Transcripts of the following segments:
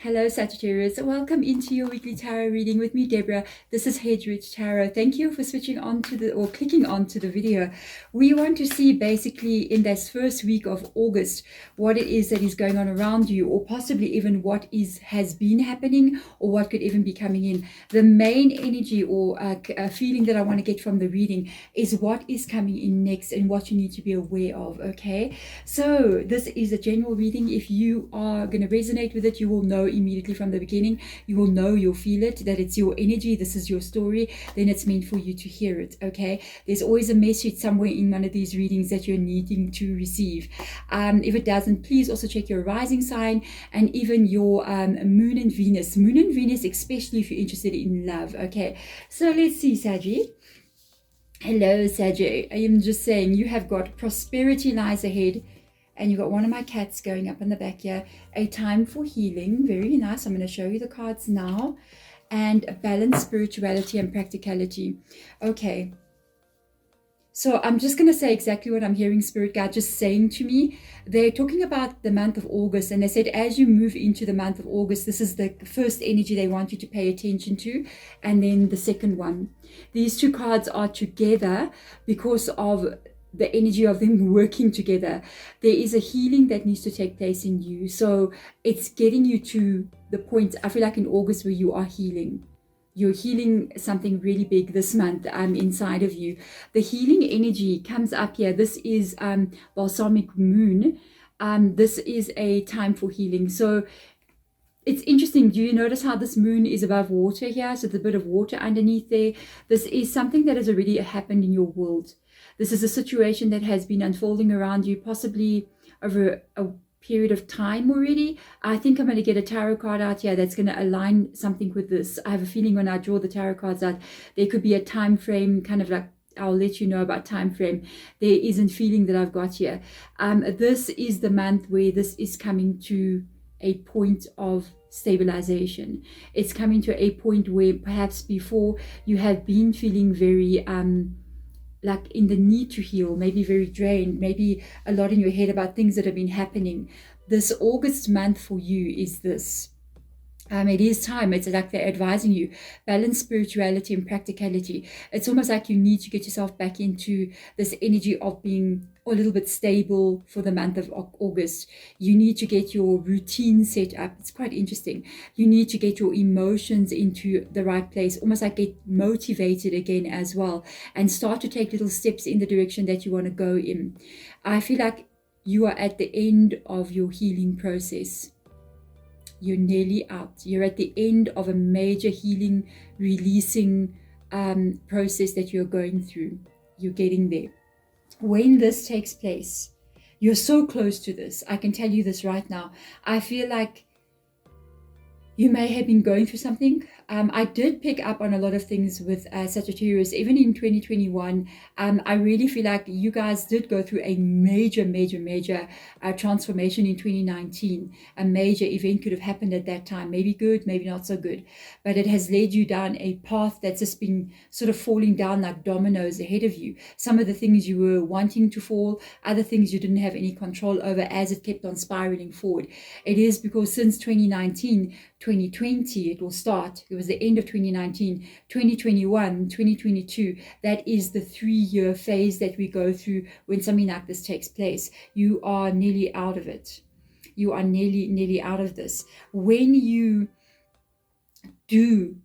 Hello, Sagittarius. Welcome into your weekly tarot reading with me, Deborah. This is Hedgeridge Tarot. Thank you for switching on to the or clicking on to the video. We want to see basically in this first week of August what it is that is going on around you, or possibly even what has been happening, or what could even be coming in. The main energy or a feeling that I want to get from the reading is what is coming in next and what you need to be aware of. Okay, so this is a general reading. If you are going to resonate with it, you will know immediately from the beginning. You will know, you'll feel it, that it's your energy, this is your story, then it's meant for you to hear it. Okay, there's always a message somewhere in one of these readings that you're needing to receive. If it doesn't, please also check your rising sign and even your moon and Venus, especially if you're interested in love. Okay, so let's see, Saggy. Hello, Saggy. I am just saying you have got prosperity lies ahead. And you've got one of my cats going up in the back here. A time for healing. Very nice. I'm going to show you the cards now. And balance, spirituality, and practicality. Okay. So I'm just going to say exactly what I'm hearing Spirit Guide just saying to me. They're talking about the month of August. And they said as you move into the month of August, this is the first energy they want you to pay attention to. And then the second one. These two cards are together because of the energy of them working together. There is a healing that needs to take place in you. So it's getting you to the point, I feel like in August, where you are healing. You're healing something really big this month inside of you. The healing energy comes up here. This is balsamic moon. This is a time for healing. So it's interesting. Do you notice how this moon is above water here? So there's a bit of water underneath there. This is something that has already happened in your world. This is a situation that has been unfolding around you, possibly over a period of time already. I think I'm going to get a tarot card out here that's going to align something with this. I have a feeling when I draw the tarot cards out, there could be a time frame, kind of like, I'll let you know about time frame. There isn't feeling that I've got here. This is the month where this is coming to a point of stabilization. It's coming to a point where perhaps before you have been feeling very like in the need to heal, maybe very drained, maybe a lot in your head about things that have been happening. This August month for you is this. It is time. It's like they're advising you, balance spirituality and practicality. It's almost like you need to get yourself back into this energy of being a little bit stable for the month of August. You need to get your routine set up. It's quite interesting. You need to get your emotions into the right place, almost like get motivated again as well, and start to take little steps in the direction that you want to go in. I feel like you are at the end of your healing process. You're nearly out. You're at the end of a major healing, releasing process that you're going through. You're getting there. When this takes place, you're so close to this. I can tell you this right now. I feel like you may have been going through something. I did pick up on a lot of things with Sagittarius, even in 2021. I really feel like you guys did go through a major transformation in 2019. A major event could have happened at that time. Maybe good, maybe not so good. But it has led you down a path that's just been sort of falling down like dominoes ahead of you. Some of the things you were wanting to fall, other things you didn't have any control over as it kept on spiraling forward. It is because since 2019, 2020, it will start. It was the end of 2019, 2021, 2022. That is the 3-year phase that we go through when something like this takes place. You are nearly out of it. You are nearly out of this. When you do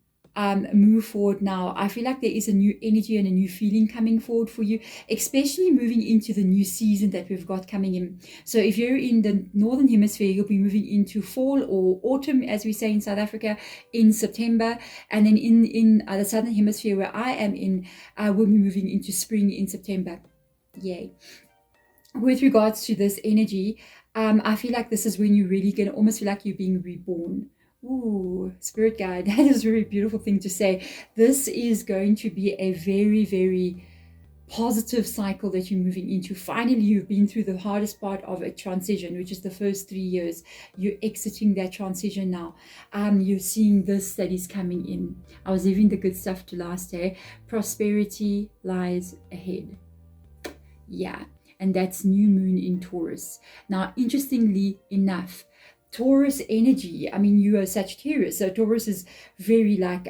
move forward now, I feel like there is a new energy and a new feeling coming forward for you, especially moving into the new season that we've got coming in. So if you're in the northern hemisphere, you'll be moving into fall or autumn, as we say in South Africa, in September. And then in the southern hemisphere where I am in, we'll be moving into spring in September. Yay. With regards to this energy, I feel like this is when you're really going to almost feel like you're being reborn. Ooh, Spirit Guide, that is a very beautiful thing to say. This is going to be a very positive cycle that you're moving into. Finally, you've been through the hardest part of a transition, which is the first 3 years. You're exiting that transition now. You're seeing this that is coming in. I was leaving the good stuff to last day. Prosperity lies ahead. Yeah, and that's new moon in Taurus. Now, interestingly enough, Taurus energy. I mean, you are Sagittarius, so Taurus is very like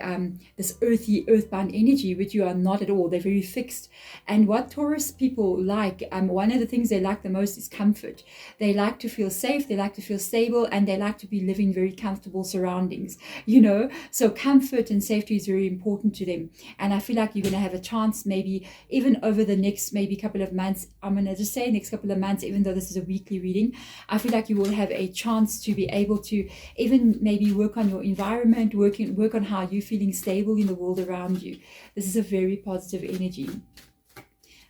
this earthy, earthbound energy, which you are not at all. They're very fixed. And what Taurus people like, one of the things they like the most is comfort. They like to feel safe, they like to feel stable, and they like to be living very comfortable surroundings, you know. So comfort and safety is very important to them. And I feel like you're going to have a chance, maybe even over the next maybe couple of months. I'm going to just say next couple of months, even though this is a weekly reading, I feel like you will have a chance to be able to even maybe work on your environment, work on how you're feeling stable in the world around you. This is a very positive energy. I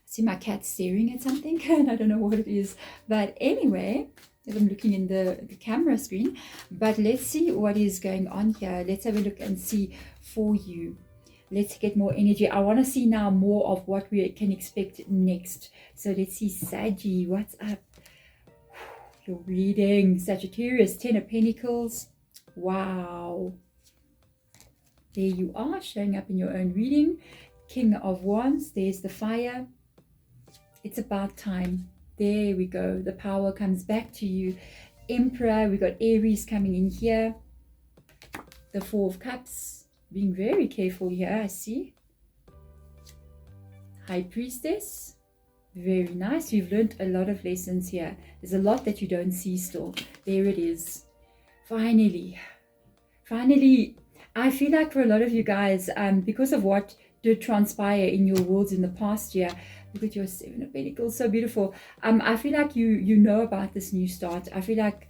see my cat staring at something and I don't know what it is, but anyway, I'm looking in the camera screen. But let's see what is going on here. Let's have a look and see for you. Let's get more energy. I want to see now more of what we can expect next. So let's see, Saggy, what's up? Your reading, Sagittarius, 10 of Pentacles. Wow. There you are, showing up in your own reading. King of Wands, there's the fire. It's about time. There we go. The power comes back to you. Emperor, we got Aries coming in here. The Four of Cups, being very careful here, I see. High Priestess. Very nice. You've learned a lot of lessons here. There's a lot that you don't see still. There it is. Finally, I feel like for a lot of you guys, because of what did transpire in your worlds in the past year, look at your Seven of Pentacles, so beautiful. I feel like you know about this new start. I feel like,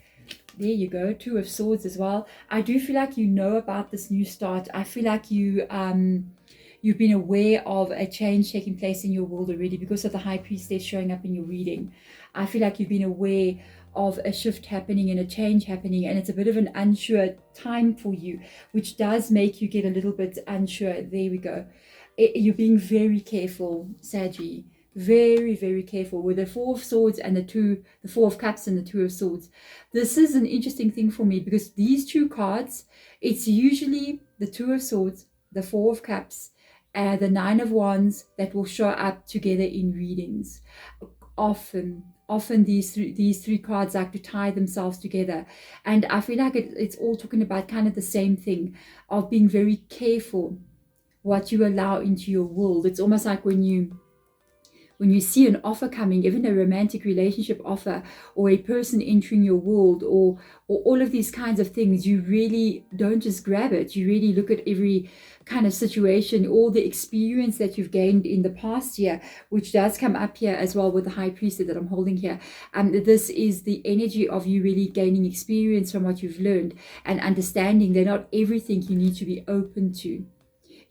there you go, Two of Swords as well. I do feel like you know about this new start. I feel like you've been aware of a change taking place in your world already because of the High Priestess showing up in your reading. I feel like you've been aware of a shift happening and a change happening, and it's a bit of an unsure time for you, which does make you get a little bit unsure. There we go. You're being very careful, Saggy. Very, very careful with the Four of Swords and the Four of Cups and the Two of Swords. This is an interesting thing for me because these two cards, it's usually the Two of Swords, the Four of Cups, and the Nine of Wands that will show up together in readings. Often these three cards like to tie themselves together, and I feel like it's all talking about kind of the same thing of being very careful what you allow into your world. It's almost like when you see an offer coming, even a romantic relationship offer, or a person entering your world, or all of these kinds of things, you really don't just grab it. You really look at every kind of situation, all the experience that you've gained in the past year, which does come up here as well with the High Priestess that I'm holding here. This is the energy of you really gaining experience from what you've learned and understanding that not everything you need to be open to.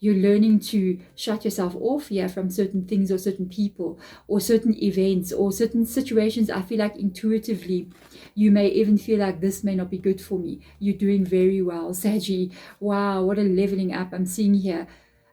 You're learning to shut yourself off here from certain things or certain people or certain events or certain situations. I feel like intuitively you may even feel like this may not be good for me. You're doing very well, Saggy. Wow, what a leveling up I'm seeing here.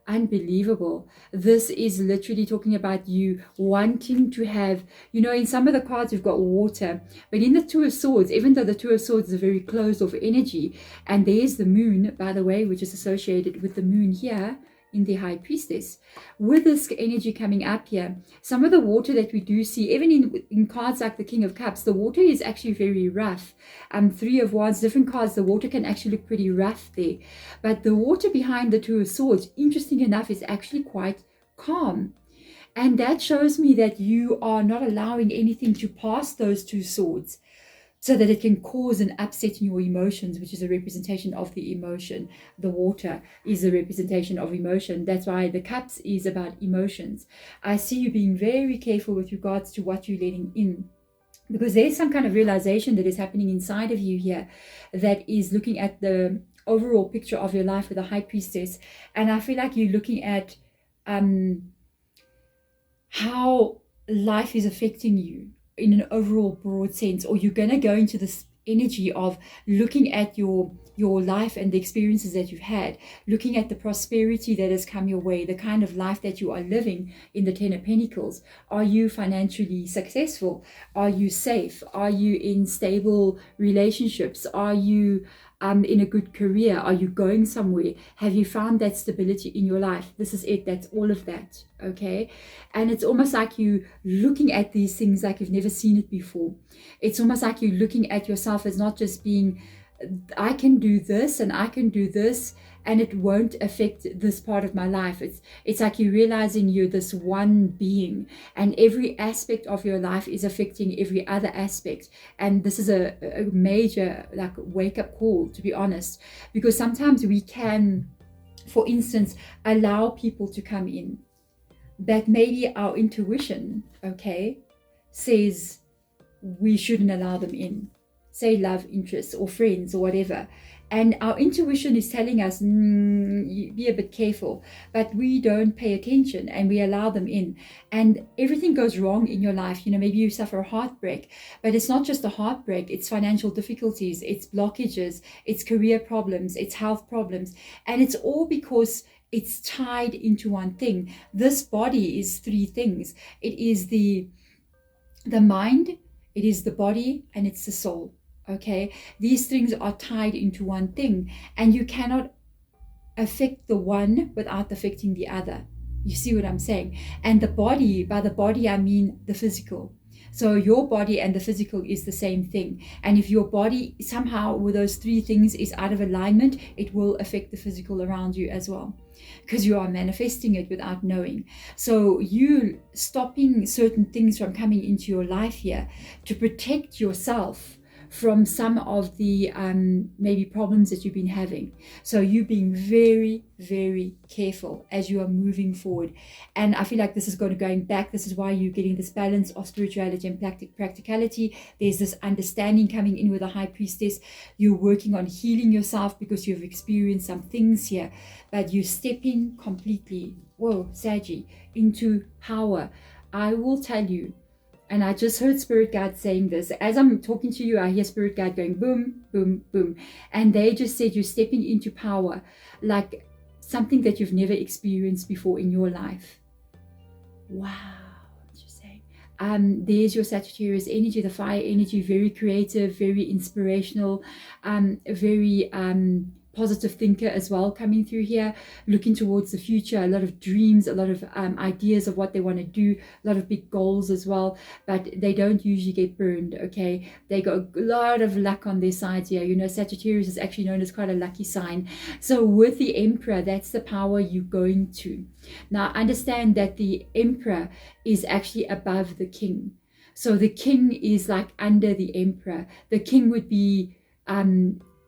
Unbelievable. This is literally talking about you wanting to have, you know, in some of the cards you've got water, but in the Two of Swords, even though the Two of Swords is a very closed off energy, and there's the moon, by the way, which is associated with the moon here in the High Priestess, with this energy coming up here, some of the water that we do see, even in cards like the King of Cups, the water is actually very rough. Three of Wands, different cards, the water can actually look pretty rough there. But the water behind the Two of Swords, interesting enough, is actually quite calm. And that shows me that you are not allowing anything to pass those two swords, so that it can cause an upset in your emotions, which is a representation of the emotion. The water is a representation of emotion. That's why the cups is about emotions. I see you being very careful with regards to what you're letting in, because there's some kind of realization that is happening inside of you here that is looking at the overall picture of your life with the High Priestess. And I feel like you're looking at how life is affecting you in an overall broad sense, or you're going to go into this energy of looking at your life and the experiences that you've had, looking at the prosperity that has come your way, the kind of life that you are living in the Ten of Pentacles. Are you financially successful? Are you safe? Are you in stable relationships? Are you in a good career? Are you going somewhere? Have you found that stability in your life? This is it. That's all of that. Okay. And it's almost like you looking at these things like you've never seen it before. It's almost like you looking at yourself as not just being, I can do this and I can do this, and it won't affect this part of my life. It's like you're realizing you're this one being, and every aspect of your life is affecting every other aspect. And this is a major like wake up call, to be honest, because sometimes we can, for instance, allow people to come in that maybe our intuition, okay, says we shouldn't allow them in, say love interests or friends or whatever. And our intuition is telling us, be a bit careful, but we don't pay attention and we allow them in. And everything goes wrong in your life. You know, maybe you suffer a heartbreak, but it's not just a heartbreak, it's financial difficulties, it's blockages, it's career problems, it's health problems. And it's all because it's tied into one thing. This body is three things. It is the mind, it is the body, and it's the soul. Okay, these things are tied into one thing, and you cannot affect the one without affecting the other. You see what I'm saying? And the body, by the body I mean the physical. So your body and the physical is the same thing. And if your body somehow with those three things is out of alignment, it will affect the physical around you as well, because you are manifesting it without knowing. So you stopping certain things from coming into your life here to protect yourself from some of the maybe problems that you've been having. So you being very, very careful as you are moving forward. And I feel like this is going back. This is why you're getting this balance of spirituality and practicality. There's this understanding coming in with the high priestess. You're working on healing yourself because you've experienced some things here, but you're stepping completely, whoa, Saggy, into power. I will tell you, and I just heard Spirit Guide saying this. As I'm talking to you, I hear Spirit Guide going boom, boom, boom. And they just said you're stepping into power, like something that you've never experienced before in your life. Wow. What you saying? There's your Sagittarius energy, the fire energy, very creative, very inspirational, very positive thinker as well coming through here, looking towards the future, a lot of dreams, a lot of ideas of what they want to do, a lot of big goals as well, but they don't usually get burned. Okay, they got a lot of luck on their sides here. You know, Sagittarius is actually known as quite a lucky sign. So with the Emperor, that's the power you're going to. Now understand that the Emperor is actually above the King. So the King is like under the Emperor. The King would be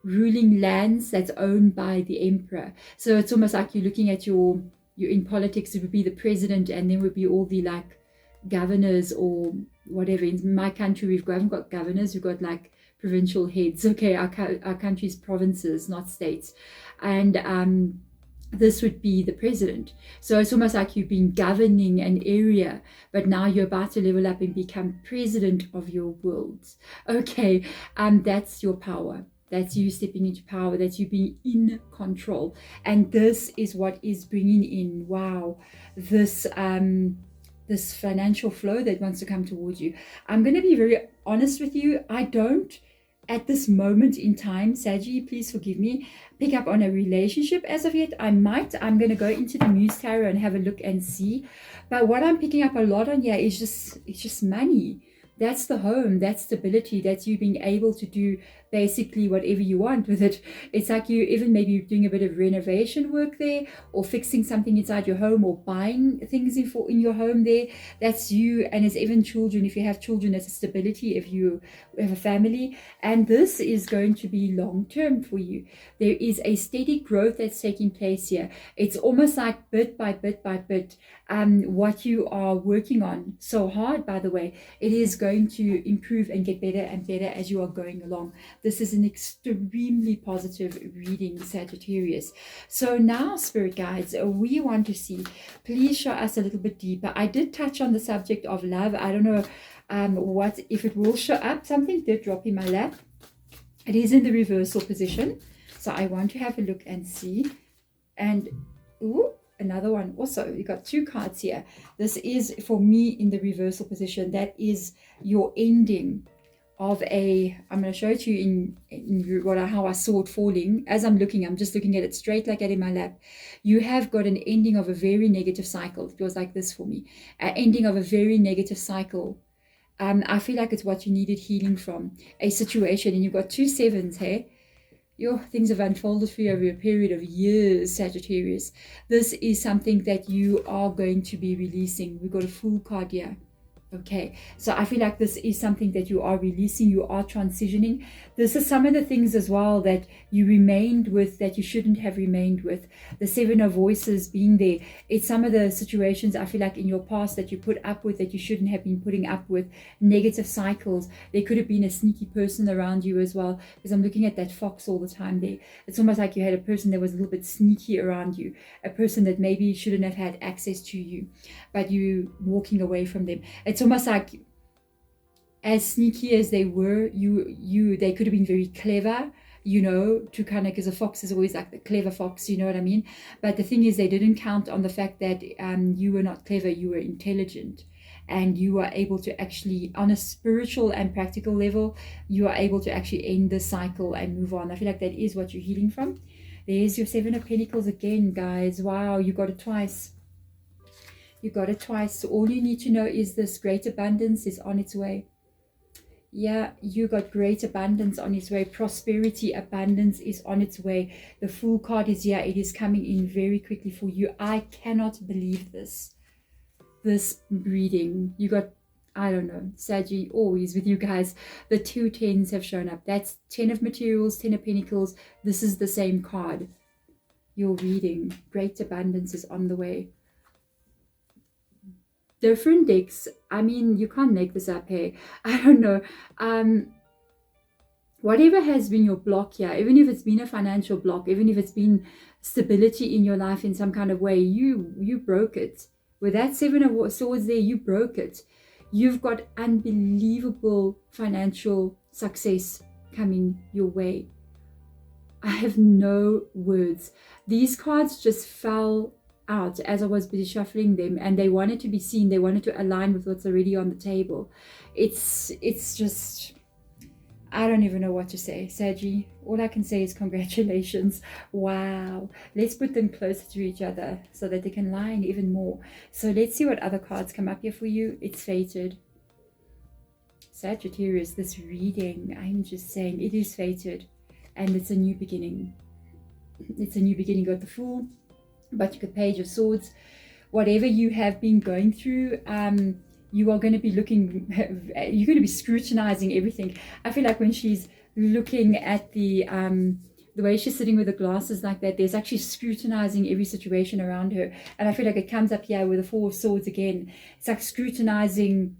ruling lands that's owned by the Emperor. So it's almost like you're looking at you're in politics, it would be the president, and then would be all the like governors or whatever. In my country, we haven't got governors, we've got like provincial heads. Okay, our country's provinces, not states. And this would be the president. So it's almost like you've been governing an area, but now you're about to level up and become president of your world. Okay, that's your power. That's you stepping into power. That's you being in control. And this is what is bringing in, wow, this this financial flow that wants to come towards you. I'm going to be very honest with you. I don't, at this moment in time, Saggy, please forgive me, pick up on a relationship as of yet. I'm going to go into the Muse Tarot and have a look and see. But what I'm picking up a lot on here is it's just money. That's the home, that's stability, that's you being able to do basically whatever you want with it. It's like you even maybe doing a bit of renovation work there, or fixing something inside your home, or buying things in your home there. That's you. And it's even children. If you have children, that's a stability if you have a family. And this is going to be long term for you. There is a steady growth that's taking place here. It's almost like bit by bit by bit, what you are working on so hard, by the way, it is going to improve and get better and better as you are going along. This is an extremely positive reading, Sagittarius. So now, Spirit Guides, we want to see, please show us a little bit deeper. I did touch on the subject of love. I don't know what if it will show up. Something did drop in my lap. It is in the reversal position. So I want to have a look and see. And ooh, another one also. You got two cards here. This is for me in the reversal position. That is your ending of a, I'm going to show it to you in how I saw it falling. As I'm looking, I'm just looking at it straight like that in my lap. You have got an ending of a very negative cycle. It was like this for me. An ending of a very negative cycle. I feel like it's what you needed healing from. A situation, and you've got 2 sevens, hey? Your things have unfolded for you over a period of years, Sagittarius. This is something that you are going to be releasing. We've got a Fool card here. Okay, so I feel like this is something that you are releasing, you are transitioning. This is some of the things as well that you remained with that you shouldn't have remained with. The 7 of voices being there. It's some of the situations I feel like in your past that you put up with that you shouldn't have been putting up with. Negative cycles. There could have been a sneaky person around you as well, because I'm looking at that fox all the time there. It's almost like you had a person that was a little bit sneaky around you. A person that maybe shouldn't have had access to you, but you walking away from them. It's almost like, as sneaky as they were, they could have been very clever, you know, to kind of, because a fox is always like the clever fox, you know what I mean? But the thing is, they didn't count on the fact that you were not clever, you were intelligent, and you are able to actually, on a spiritual and practical level, you are able to actually end the cycle and move on. I feel like that is what you're healing from. There's your 7 of Pentacles again, guys. Wow, you got it twice. You got it twice. So all you need to know is this great abundance is on its way. Yeah, you got great abundance on its way. Prosperity, abundance is on its way. The Fool card is here. It is coming in very quickly for you. I cannot believe this. This reading. You got, I don't know, Saggy, always with you guys. The 2 tens have shown up. That's 10 of materials, 10 of pentacles. This is the same card. Your reading. Great abundance is on the way. Different decks. I mean, you can't make this up, hey? I don't know. Whatever has been your block here, even if it's been a financial block, even if it's been stability in your life in some kind of way, you broke it. With that 7 of swords there, you broke it. You've got unbelievable financial success coming your way. I have no words. These cards just fell out as I was busy shuffling them, and they wanted to be seen. They wanted to align with what's already on the table. It's just, I don't even know what to say, Saggy. All I can say is congratulations. Wow. Let's put them closer to each other so that they can line even more. So let's see what other cards come up here for you. It's fated. Sagittarius, this reading, I'm just saying, it is fated, and it's a new beginning. It's a new beginning. You got the Fool, but you got Page of Swords. Whatever you have been going through, you are going to be looking, you're going to be scrutinizing everything. I feel like when she's looking at the way she's sitting with the glasses like that, there's actually scrutinizing every situation around her. And I feel like it comes up here with the 4 of Swords again. It's like scrutinizing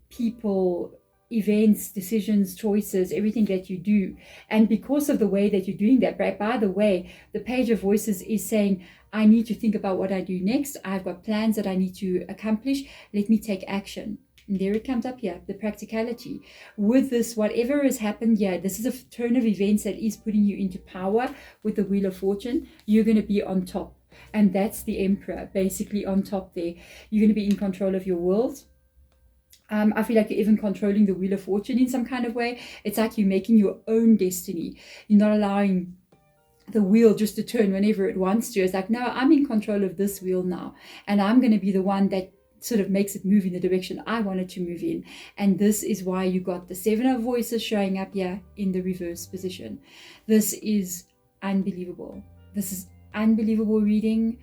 people, events, decisions, choices, everything that you do. And because of the way that you're doing that, right, by the way, the Page of Voices is saying, I need to think about what I do next. I've got plans that I need to accomplish. Let me take action. And there it comes up here, the practicality. With this, whatever has happened here, this is a turn of events that is putting you into power with the Wheel of Fortune. You're going to be on top. And that's the Emperor, basically on top there. You're going to be in control of your world. I feel like you're even controlling the Wheel of Fortune in some kind of way. It's like you're making your own destiny. You're not allowing the wheel just to turn whenever it wants to. It's like, no, I'm in control of this wheel now, and I'm going to be the one that sort of makes it move in the direction I want it to move in. And this is why you got the 7 of Voices showing up here in the reverse position. This is unbelievable. This is unbelievable reading.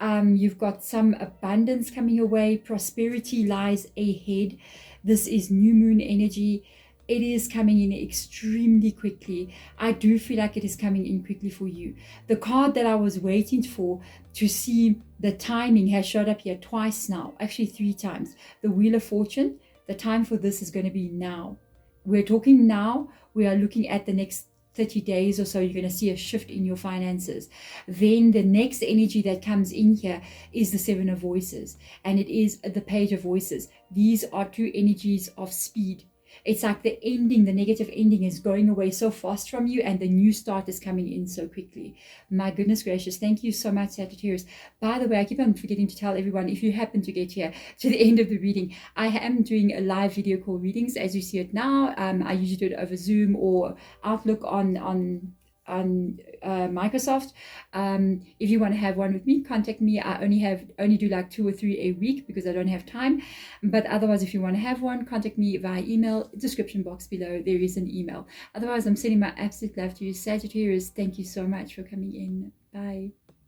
You've got some abundance coming your way. Prosperity lies ahead. This is new moon energy. It is coming in extremely quickly. I do feel like it is coming in quickly for you. The card that I was waiting for to see the timing has showed up here twice now, actually 3 times. The Wheel of Fortune, the time for this is going to be now. We're talking now. We are looking at the next 30 days or so. You're going to see a shift in your finances. Then the next energy that comes in here is the 7 of Voices, and it is the Page of Voices. These are 2 energies of speed. it's like the ending, the negative ending is going away so fast from you, and the new start is coming in so quickly. My goodness gracious. Thank you so much, Sagittarius. By the way, I keep on forgetting to tell everyone, if you happen to get here to the end of the reading, I am doing a live video call readings as you see it now. I usually do it over Zoom or Outlook on Microsoft. If you want to have one with me, contact me. I only do like 2 or 3 a week because I don't have time. But otherwise, if you want to have one, contact me via email. Description box below, there is an email. Otherwise, I'm sending my absolute love to you, Sagittarius. Thank you so much for coming in. Bye.